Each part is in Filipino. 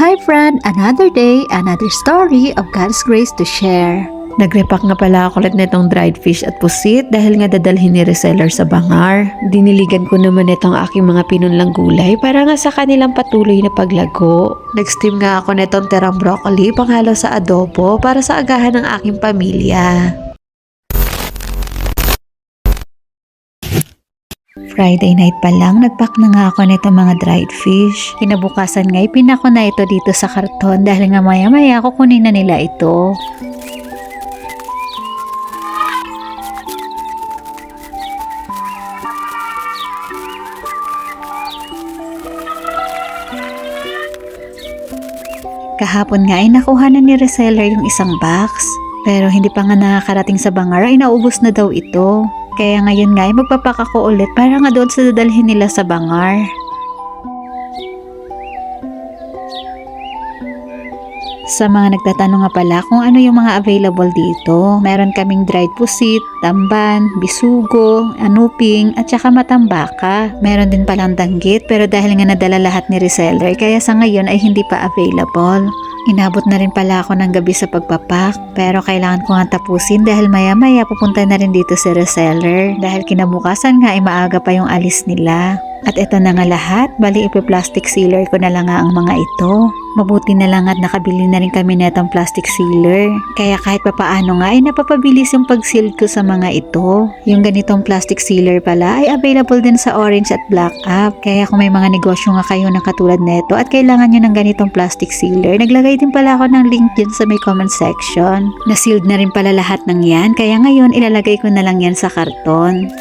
Hi friend, another day, another story of God's grace to share. Nagrepack nga pala ako ulit nitong dried fish at pusit dahil nga dadalhin ni reseller sa Bangar. Diniligan ko naman itong aking mga pinunlang gulay para nga sa kanilang patuloy na paglago. Nag-steam nga ako nitong terang broccoli panghalo sa adobo para sa agahan ng aking pamilya. Friday night pa lang, nagpack na nga ako nito mga dried fish. Kinabukasan nga, ipinako na ito dito sa karton dahil nga maya-maya kukunin na nila ito. Kahapon nga ay nakuha na ni reseller yung isang box. Pero hindi pa nga nakakarating sa Bangar ay naubos na daw ito. Kaya ngayon nga ay magpapak ako ulit para nga doon sa dadalhin nila sa Bangar. Sa mga nagtatanong nga pala kung ano yung mga available dito, meron kaming dried pusit, tamban, bisugo, anuping, at saka matambaka. Meron din palang danggit pero dahil nga nadala lahat ni reseller kaya sa ngayon ay hindi pa available. Inabot na rin pala ako ng gabi sa pagpapak pero kailangan ko nga tapusin dahil maya-maya pupunta na rin dito si reseller dahil kinabukasan nga ay maaga pa yung alis nila. At ito na nga lahat, bali ipi-plastic sealer ko na lang nga ang mga ito. Mabuti na lang at nakabili na rin kami netong plastic sealer. Kaya kahit papaano nga ay napapabilis yung pag-seal ko sa mga ito. Yung ganitong plastic sealer pala ay available din sa Orange at Black app. Kaya kung may mga negosyo nga kayo na katulad neto at kailangan nyo ng ganitong plastic sealer, naglagay din pala ako ng link dyan sa may comment section. Na-sealed na rin pala lahat ng yan, kaya ngayon ilalagay ko na lang yan sa karton.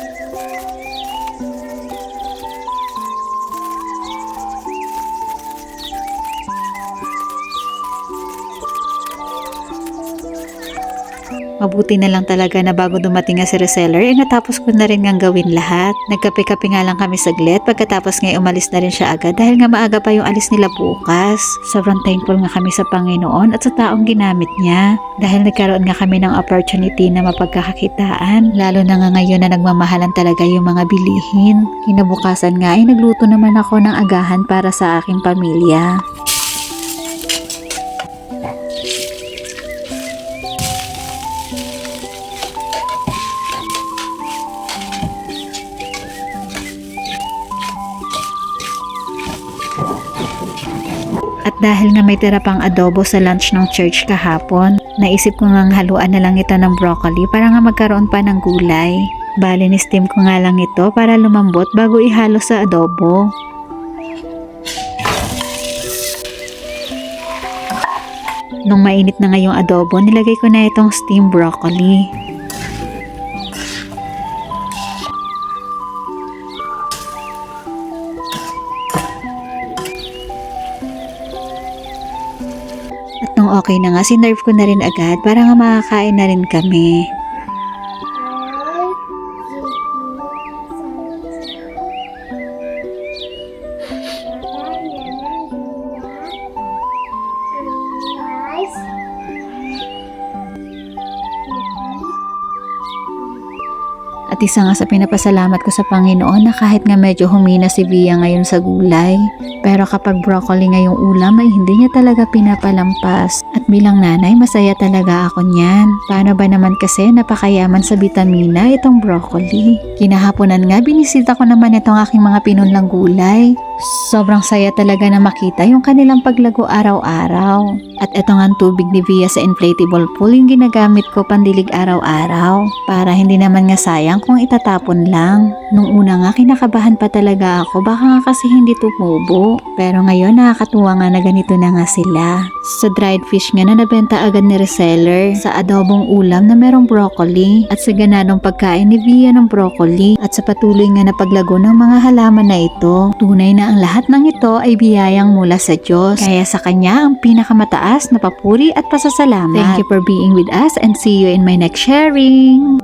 Mabuti na lang talaga na bago dumating nga si reseller ay natapos ko na rin ngang gawin lahat. Nagkape-kape nga lang kami saglit pagkatapos nga umalis na rin siya agad dahil nga maaga pa yung alis nila bukas. Sobrang thankful nga kami sa Panginoon at sa taong ginamit niya dahil nagkaroon nga kami ng opportunity na mapagkakakitaan lalo na nga ngayon na nagmamahalan talaga yung mga bilihin. Kinabukasan nga ay nagluto naman ako ng agahan para sa aking pamilya. At dahil nga may tira pang adobo sa lunch ng church kahapon, naisip ko nga haluan na lang ito ng broccoli para nga magkaroon pa ng gulay. Bali ni-steam ko nga lang ito para lumambot bago ihalo sa adobo. Nung mainit na nga yung adobo, nilagay ko na itong steamed broccoli. At nung okay na nga, sinerve ko na rin agad para nga makakain na rin kami. At isa nga sa pinapasalamat ko sa Panginoon na kahit nga medyo humina si Via ngayon sa gulay, pero kapag broccoli nga yung ulam ay hindi niya talaga pinapalampas. At bilang nanay, masaya talaga ako niyan. Paano ba naman kasi napakayaman sa bitamina itong broccoli? Kinahaponan nga, binisita ko naman itong aking mga pinunlang gulay. Sobrang saya talaga na makita yung kanilang paglago araw-araw. At ito nga ang tubig ni Via sa inflatable pool yung ginagamit ko pandilig araw-araw para hindi naman nga sayang kung itatapon lang. Nung una nga kinakabahan pa talaga ako baka nga kasi hindi tumubo. Pero ngayon nakakatuwa nga na ganito na nga sila. Sa dried fish nga na nabenta agad ni reseller, sa adobong ulam na merong broccoli, at sa ganadong pagkain ni Via ng broccoli, at sa patuloy nga na paglago ng mga halaman na ito. Tunay na ang lahat ng ito ay biyayang mula sa Diyos. Kaya sa Kanya ang pinakamataas na papuri at pasasalamat. Thank you for being with us and see you in my next sharing.